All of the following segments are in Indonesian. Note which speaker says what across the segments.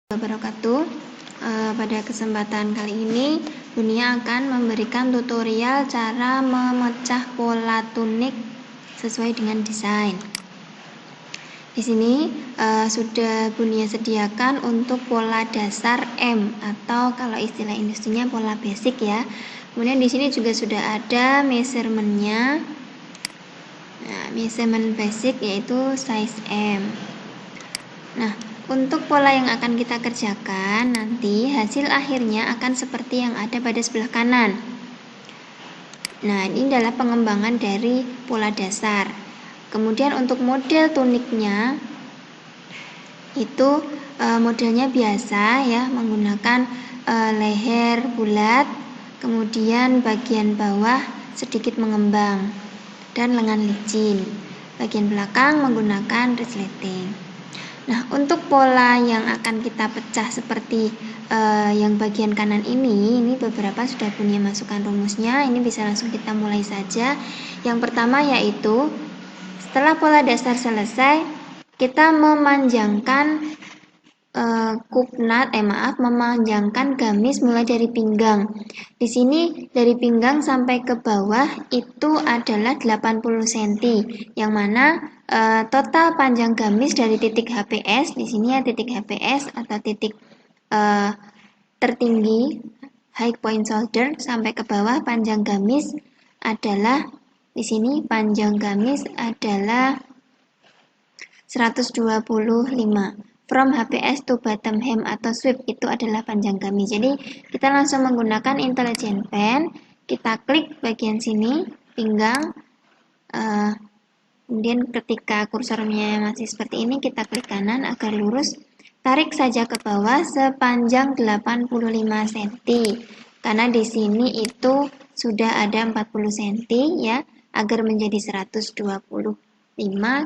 Speaker 1: Wabarakatuh. Pada kesempatan kali ini Dunia akan memberikan tutorial cara memecah pola tunik sesuai dengan desain. Di sini sudah Bunia sediakan untuk pola dasar M atau kalau istilah industrinya pola basic ya. Kemudian di sini juga sudah ada measurement-nya. Nah, measurement basic yaitu size M. Nah, untuk pola yang akan kita kerjakan nanti hasil akhirnya akan seperti yang ada pada sebelah kanan. Nah, ini adalah pengembangan dari pola dasar. Kemudian untuk model tuniknya itu modelnya biasa ya, menggunakan leher bulat, kemudian bagian bawah sedikit mengembang dan lengan licin. Bagian belakang menggunakan resleting. Nah, untuk pola yang akan kita pecah seperti yang bagian kanan ini beberapa sudah punya masukan rumusnya. Ini bisa langsung kita mulai saja. Yang pertama yaitu setelah pola dasar selesai, kita memanjangkan memanjangkan gamis mulai dari pinggang. Di sini dari pinggang sampai ke bawah itu adalah 80 cm, yang mana total panjang gamis dari titik HPS, di sini ya titik HPS atau titik tertinggi high point shoulder sampai ke bawah panjang gamis adalah di sini panjang gamis adalah 125. From HPS to bottom hem atau sweep itu adalah panjang gamis. Jadi kita langsung menggunakan intelligent pen, kita klik bagian sini pinggang, kemudian ketika kursornya masih seperti ini kita klik kanan agar lurus, tarik saja ke bawah sepanjang 85 cm. Karena di sini itu sudah ada 40 cm ya, agar menjadi 125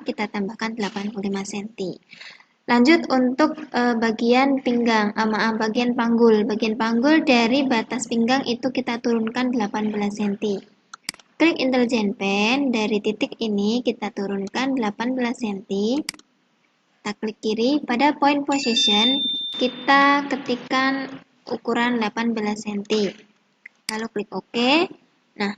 Speaker 1: kita tambahkan 85 cm. Lanjut untuk bagian pinggang, bagian panggul. Bagian panggul dari batas pinggang itu kita turunkan 18 cm. Klik intelligent pen, dari titik ini kita turunkan 18 cm. Kita klik kiri, pada point position kita ketikkan ukuran 18 cm. Lalu klik OK. Nah,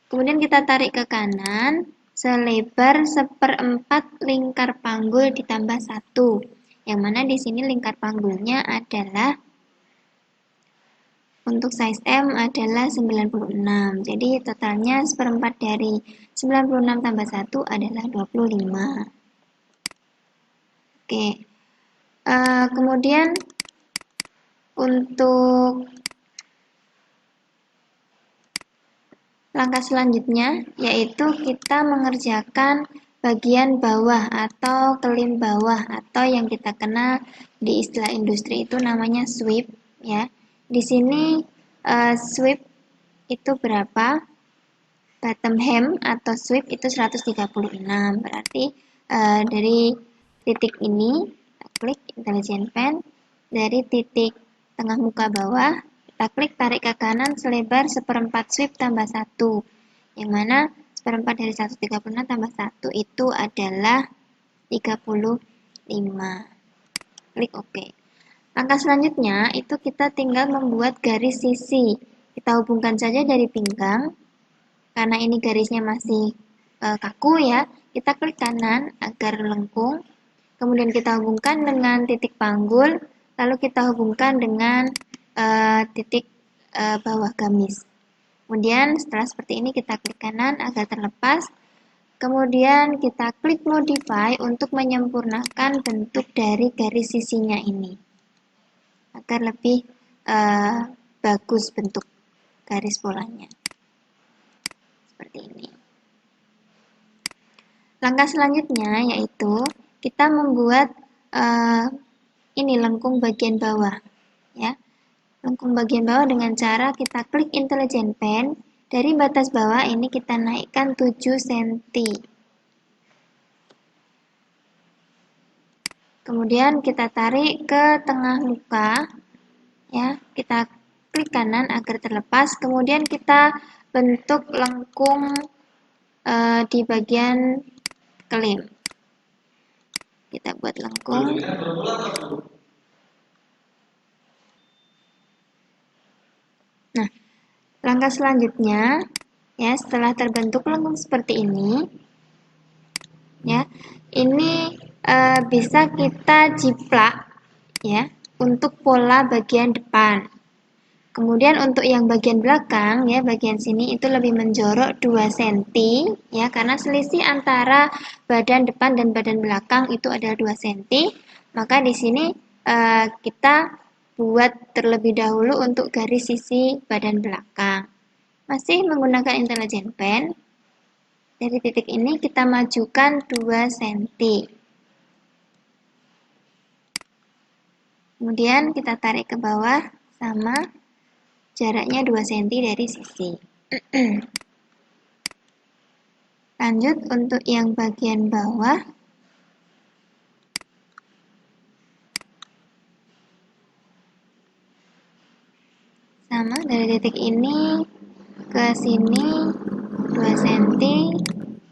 Speaker 1: kemudian kita tarik ke kanan selebar 1/4 lingkar panggul ditambah 1, yang mana di sini lingkar panggulnya adalah untuk size M adalah 96. Jadi totalnya 1/4 dari 96 tambah 1 adalah 25. Oke. Kemudian untuk langkah selanjutnya yaitu kita mengerjakan bagian bawah atau kelim bawah atau yang kita kenal di istilah industri itu namanya sweep ya. Di sini sweep itu berapa? Bottom hem atau sweep itu 136. Berarti dari titik ini kita klik intelligent pen, dari titik tengah muka bawah kita klik tarik ke kanan selebar 1/4 sweep tambah 1, yang mana 1/4 dari 136 tambah 1 itu adalah 35. Klik OK. Langkah selanjutnya itu kita tinggal membuat garis sisi. Kita hubungkan saja dari pinggang, karena ini garisnya masih kaku ya, kita klik kanan agar lengkung, kemudian kita hubungkan dengan titik panggul, lalu kita hubungkan dengan titik bawah gamis. Kemudian setelah seperti ini kita klik kanan agar terlepas, kemudian kita klik modify untuk menyempurnakan bentuk dari garis sisinya ini agar lebih bagus bentuk garis polanya seperti ini. Langkah selanjutnya yaitu kita membuat ini lengkung bagian bawah ya. Lengkung bagian bawah dengan cara kita klik intelligent pen, dari batas bawah ini kita naikkan 7 cm. Kemudian kita tarik ke tengah muka ya, kita klik kanan agar terlepas, kemudian kita bentuk lengkung di bagian kelim. Kita buat lengkung. Langkah selanjutnya, ya, setelah terbentuk lengkung seperti ini, ya, ini bisa kita jiplak, ya, untuk pola bagian depan. Kemudian untuk yang bagian belakang, ya, bagian sini itu lebih menjorok 2 cm, ya, karena selisih antara badan depan dan badan belakang itu adalah 2 cm. Maka di sini kita buat terlebih dahulu untuk garis sisi badan belakang. Masih menggunakan intelligent pen. Dari titik ini kita majukan 2 cm. Kemudian kita tarik ke bawah sama jaraknya 2 cm dari sisi. Lanjut untuk yang bagian bawah. Sama dari titik ini ke sini 2 cm.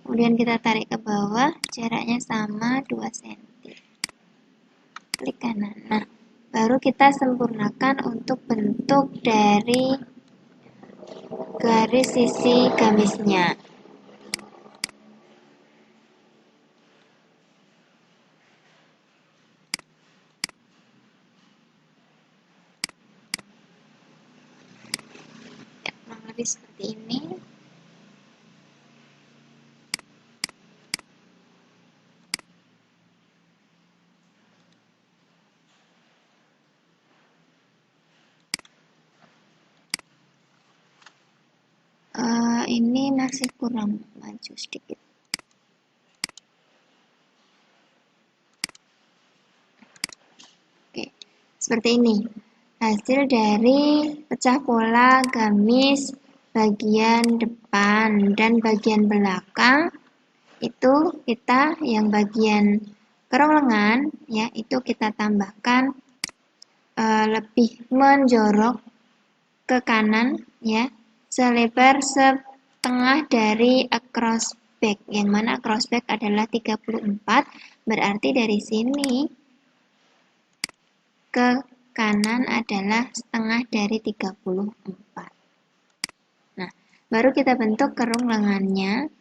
Speaker 1: Kemudian kita tarik ke bawah, jaraknya sama 2 cm. Klik kanan. Nah, baru kita sempurnakan untuk bentuk dari garis sisi gamisnya. Ya, kurang lebih seperti ini. Ini masih kurang maju sedikit. Oke, seperti ini. Hasil dari pecah pola gamis bagian depan dan bagian belakang itu kita yang bagian kerong lengan, ya, itu kita tambahkan lebih menjorok ke kanan, ya, selebar setengah dari across back, yang mana across back adalah 34, berarti dari sini ke kanan adalah setengah dari 34. Nah, baru kita bentuk kerung lengannya.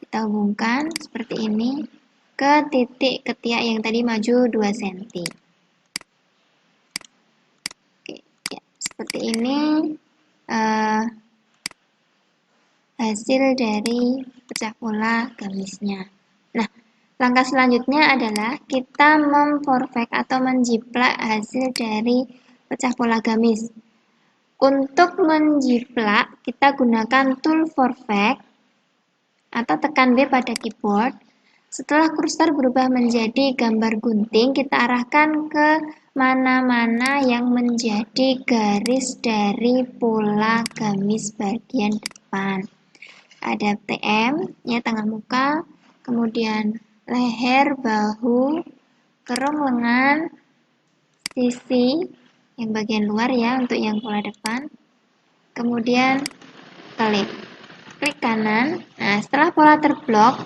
Speaker 1: Kita hubungkan seperti ini ke titik ketiak yang tadi maju 2 cm. Oke, ya, seperti ini hasil dari pecah pola gamisnya. Nah, langkah selanjutnya adalah kita memperfect atau menjiplak hasil dari pecah pola gamis. Untuk menjiplak, kita gunakan tool perfect atau tekan B pada keyboard. Setelah kursor berubah menjadi gambar gunting, kita arahkan ke mana-mana yang menjadi garis dari pola gamis bagian depan. Ada TM, ya, tengah muka, kemudian leher, bahu, kerong lengan, sisi yang bagian luar, ya, untuk yang pola depan. Kemudian klik kanan. Nah, setelah pola terblok,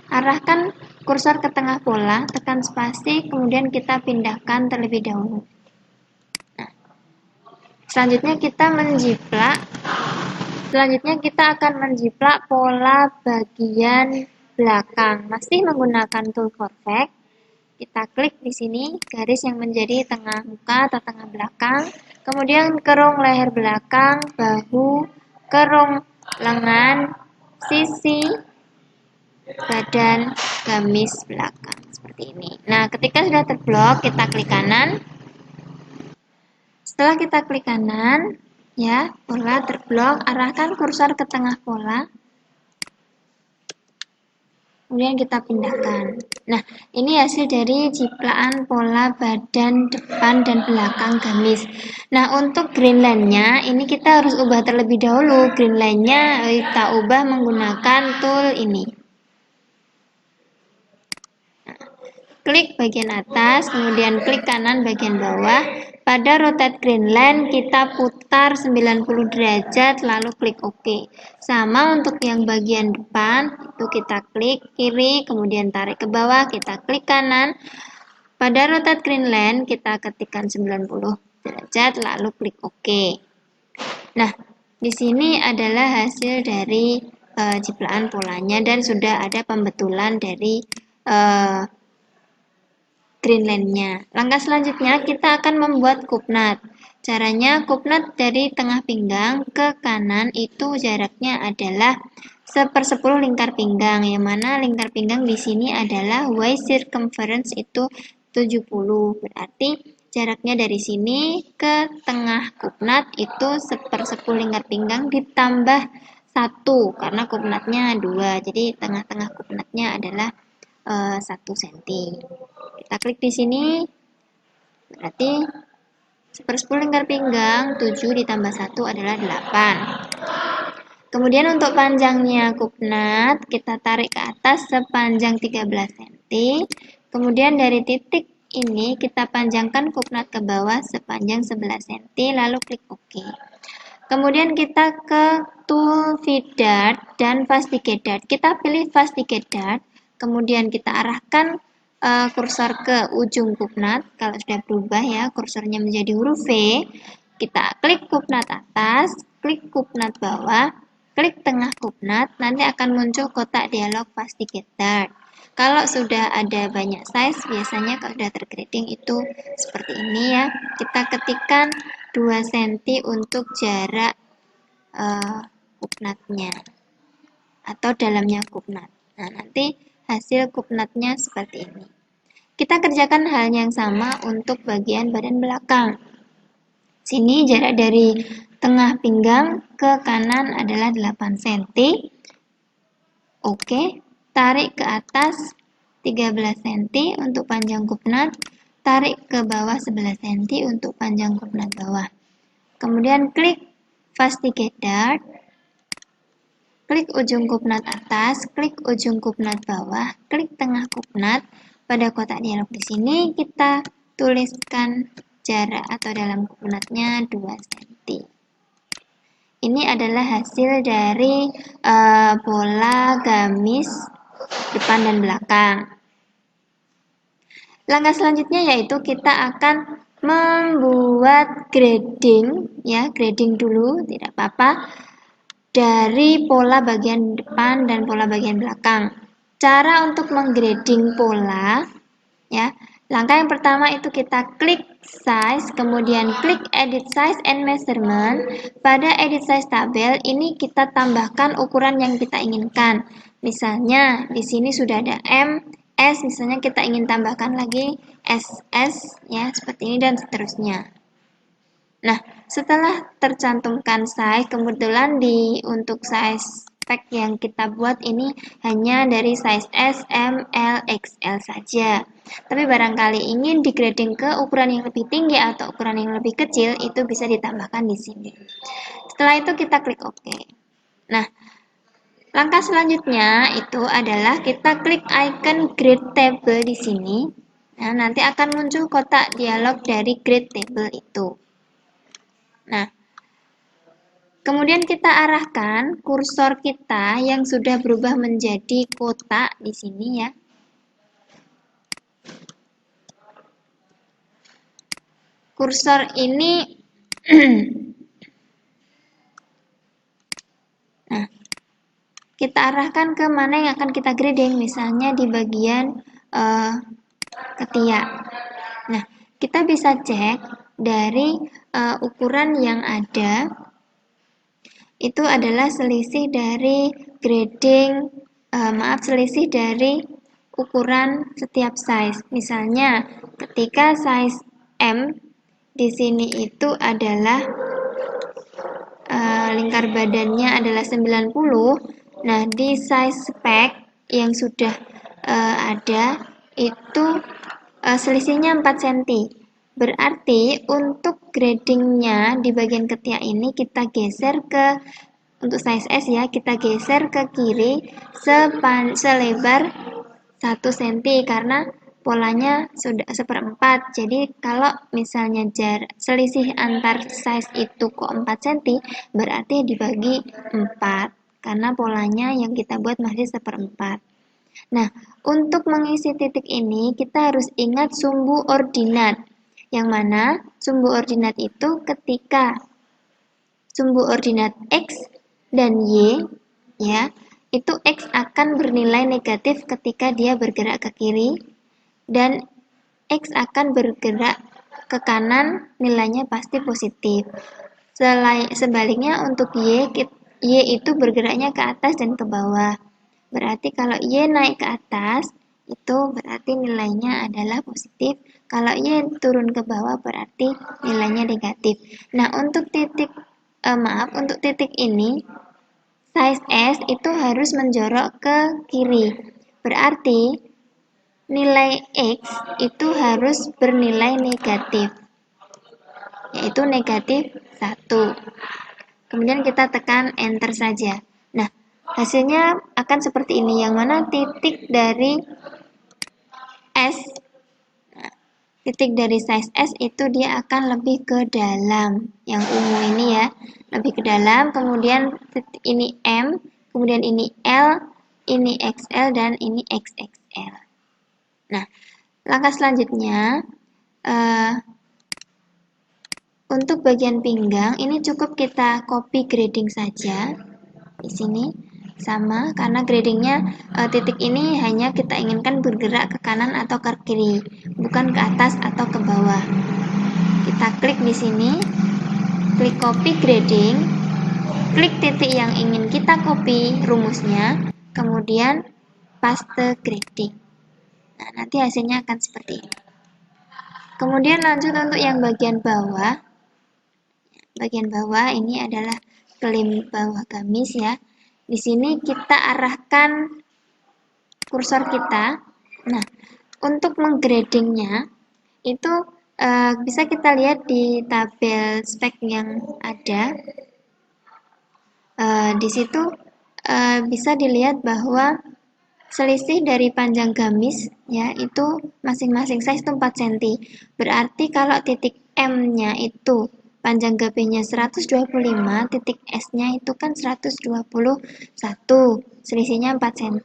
Speaker 1: arahkan kursor ke tengah pola, tekan spasi, kemudian kita pindahkan terlebih dahulu. Nah, selanjutnya kita akan menjiplak pola bagian belakang. Masih menggunakan tool perfect. Kita klik di sini garis yang menjadi tengah muka atau tengah belakang. Kemudian kerong leher belakang, bahu, kerong lengan, sisi, badan gamis belakang seperti ini. Nah, ketika sudah terblok, kita klik kanan. Setelah kita klik kanan, ya, pola terblok, arahkan kursor ke tengah pola. Kemudian kita pindahkan. Nah, ini hasil dari jiplakan pola badan depan dan belakang gamis. Nah, untuk green line-nya, ini kita harus ubah terlebih dahulu. Green line-nya kita ubah menggunakan tool ini. Klik bagian atas, kemudian klik kanan bagian bawah. Pada rotate green line kita putar 90 derajat lalu klik OK. Sama untuk yang bagian depan, itu kita klik kiri, kemudian tarik ke bawah, kita klik kanan. Pada rotate green line kita ketikkan 90 derajat lalu klik OK. Nah, Di sini adalah hasil dari ciptaan polanya dan sudah ada pembetulan dari Greenland-nya. Langkah selanjutnya kita akan membuat kupnat. Caranya kupnat dari tengah pinggang ke kanan itu jaraknya adalah 1/10 lingkar pinggang, yang mana lingkar pinggang di sini adalah waist circumference itu 70. Berarti jaraknya dari sini ke tengah kupnat itu 1/10 lingkar pinggang ditambah 1 karena kupnatnya 2. Jadi tengah-tengah kupnatnya adalah 1 cm. Kita klik di sini, berarti 1/10 lingkar pinggang 7 ditambah 1 adalah 8. Kemudian untuk panjangnya kupnat, kita tarik ke atas sepanjang 13 cm. Kemudian dari titik ini kita panjangkan kupnat ke bawah sepanjang 11 cm, lalu klik OK. Kemudian kita ke tool feed dart dan fastigate dart. Kita pilih fastigate dart, kemudian kita arahkan kursor ke ujung kupnat. Kalau sudah berubah ya, kursornya menjadi huruf V, kita klik kupnat atas, klik kupnat bawah, klik tengah kupnat, nanti akan muncul kotak dialog fastigate dart. Kalau sudah ada banyak size, biasanya kalau sudah tergrading itu seperti ini ya. Kita ketikkan 2 cm untuk jarak kupnatnya atau dalamnya kupnat. Nah, nanti hasil kupnatnya seperti ini. Kita kerjakan hal yang sama untuk bagian badan belakang. Sini jarak dari tengah pinggang ke kanan adalah 8 cm. Oke, tarik ke atas 13 cm untuk panjang kupnat, tarik ke bawah 11 cm untuk panjang kupnat bawah. Kemudian klik fastigate dart, klik ujung kupnat atas, klik ujung kupnat bawah, klik tengah kupnat. Pada kotak dialog di sini kita tuliskan jarak atau dalam kupnatnya 2 cm. Ini adalah hasil dari pola gamis depan dan belakang. Langkah selanjutnya yaitu kita akan membuat grading, ya, grading dulu, tidak apa-apa, dari pola bagian depan dan pola bagian belakang. Cara untuk menggrading pola, ya, langkah yang pertama itu kita klik size, kemudian klik edit size and measurement. Pada edit size tabel ini kita tambahkan ukuran yang kita inginkan. Misalnya di sini sudah ada M, S, misalnya kita ingin tambahkan lagi SS, ya, seperti ini dan seterusnya. Nah, setelah tercantumkan size, kebetulan untuk size pack yang kita buat ini hanya dari size S, M, L, XL saja. Tapi barangkali ingin digrading ke ukuran yang lebih tinggi atau ukuran yang lebih kecil, itu bisa ditambahkan di sini. Setelah itu kita klik OK. Nah, langkah selanjutnya itu adalah kita klik icon grade table di sini. Nah, nanti akan muncul kotak dialog dari grade table itu. Nah, kemudian kita arahkan kursor kita yang sudah berubah menjadi kotak di sini ya. Kursor ini nah, kita arahkan ke mana yang akan kita grading, misalnya di bagian ketiak. Nah, kita bisa cek dari ukuran yang ada itu adalah selisih dari grading, selisih dari ukuran setiap size. Misalnya, ketika size M di sini itu adalah lingkar badannya adalah 90. Nah, di size spek yang sudah ada itu selisihnya 4 cm. Berarti untuk gradingnya di bagian ketiak ini kita geser ke, untuk size S ya, kita geser ke kiri selebar 1 cm karena polanya sudah 1/4. Jadi kalau misalnya selisih antar size itu kok 4 cm, berarti dibagi 4 karena polanya yang kita buat masih 1/4. Nah, untuk mengisi titik ini kita harus ingat sumbu ordinat. Yang mana sumbu ordinat itu ketika sumbu ordinat X dan Y, ya, itu X akan bernilai negatif ketika dia bergerak ke kiri, dan X akan bergerak ke kanan, nilainya pasti positif. Sebaliknya untuk Y itu bergeraknya ke atas dan ke bawah. Berarti kalau Y naik ke atas, itu berarti nilainya adalah positif. Kalau Y turun ke bawah berarti nilainya negatif. Nah, untuk titik ini, size S itu harus menjorok ke kiri. Berarti nilai X itu harus bernilai negatif, yaitu negatif 1. Kemudian kita tekan enter saja. Nah, hasilnya akan seperti ini, yang mana titik dari S, titik dari size S itu dia akan lebih ke dalam, yang ungu ini ya, lebih ke dalam, kemudian ini M, kemudian ini L, ini XL, dan ini XXL. Nah, langkah selanjutnya, untuk bagian pinggang, ini cukup kita copy grading saja. Di sini sama, karena gradingnya titik ini hanya kita inginkan bergerak ke kanan atau ke kiri, bukan ke atas atau ke bawah. Kita klik di sini, klik copy grading, klik titik yang ingin kita copy rumusnya, kemudian paste grading. Nah, nanti hasilnya akan seperti ini. Kemudian lanjut untuk yang bagian bawah. Bagian bawah ini adalah klaim bawah gamis ya. Di sini kita arahkan kursor kita. Nah, untuk menggradingnya itu bisa kita lihat di tabel spek yang ada. Di situ bisa dilihat bahwa selisih dari panjang gamis ya itu masing-masing size itu 4 cm. Berarti kalau titik M-nya itu panjang GB-nya 125, titik S-nya itu kan 121, selisihnya 4 cm.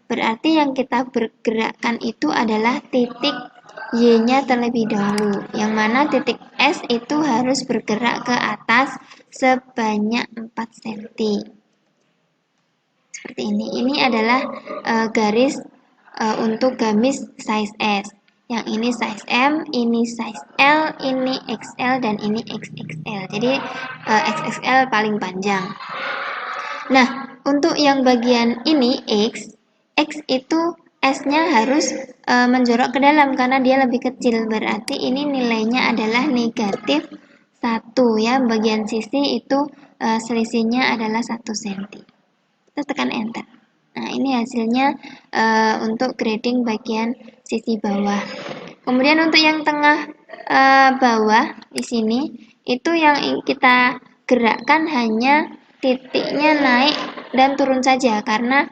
Speaker 1: Berarti yang kita bergerakkan itu adalah titik Y-nya terlebih dahulu, yang mana titik S itu harus bergerak ke atas sebanyak 4 cm. Seperti ini. Ini adalah garis untuk gamis size S. Yang ini size M, ini size L, ini XL, dan ini XXL. Jadi XXL paling panjang. Nah, untuk yang bagian ini X itu S-nya harus menjorok ke dalam karena dia lebih kecil. Berarti ini nilainya adalah negatif 1 ya. Bagian sisi itu selisihnya adalah 1 cm. Kita tekan enter. Nah, ini hasilnya untuk grading bagian sisi bawah. Kemudian untuk yang tengah bawah di sini itu yang kita gerakkan hanya titiknya naik dan turun saja, karena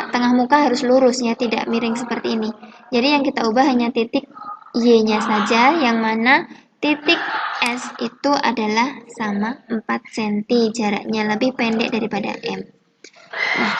Speaker 1: tengah muka harus lurus ya, tidak miring seperti ini. Jadi yang kita ubah hanya titik Y-nya saja, yang mana titik S itu adalah sama 4 cm, jaraknya lebih pendek daripada M. Nah,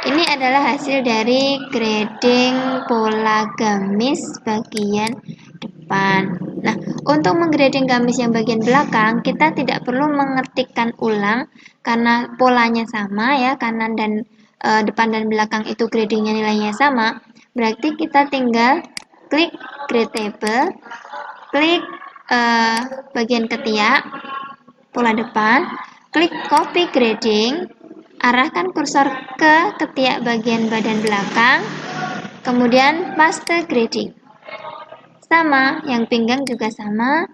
Speaker 1: ini adalah hasil dari grading pola gamis bagian depan. Nah, untuk menggrading gamis yang bagian belakang, kita tidak perlu mengetikkan ulang karena polanya sama ya, kanan dan depan dan belakang itu gradingnya nilainya sama. Berarti kita tinggal klik gradable, klik bagian ketiak, pola depan, klik copy grading, arahkan kursor ke ketiak bagian badan belakang, kemudian paste grading. Sama, yang pinggang juga sama,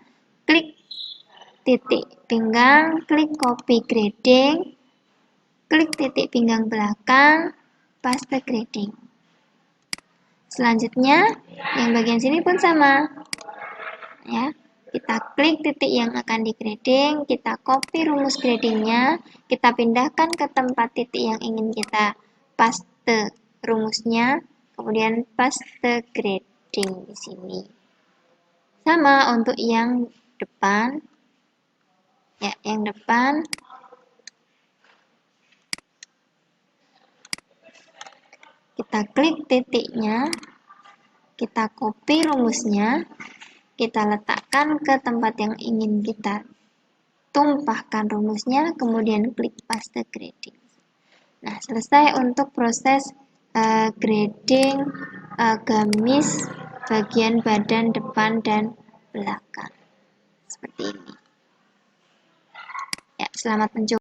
Speaker 1: klik titik pinggang, klik copy grading, klik titik pinggang belakang, paste grading. Selanjutnya, yang bagian sini pun sama. Ya. Kita klik titik yang akan di grading, kita copy rumus gradingnya, kita pindahkan ke tempat titik yang ingin kita paste rumusnya, kemudian paste grading di sini. Sama untuk yang depan, ya, yang depan kita klik titiknya, kita copy rumusnya, kita letakkan ke tempat yang ingin kita tumpahkan rumusnya, kemudian klik paste grading. Nah, selesai untuk proses grading gamis bagian badan depan dan belakang. Seperti ini. Ya, selamat mencoba.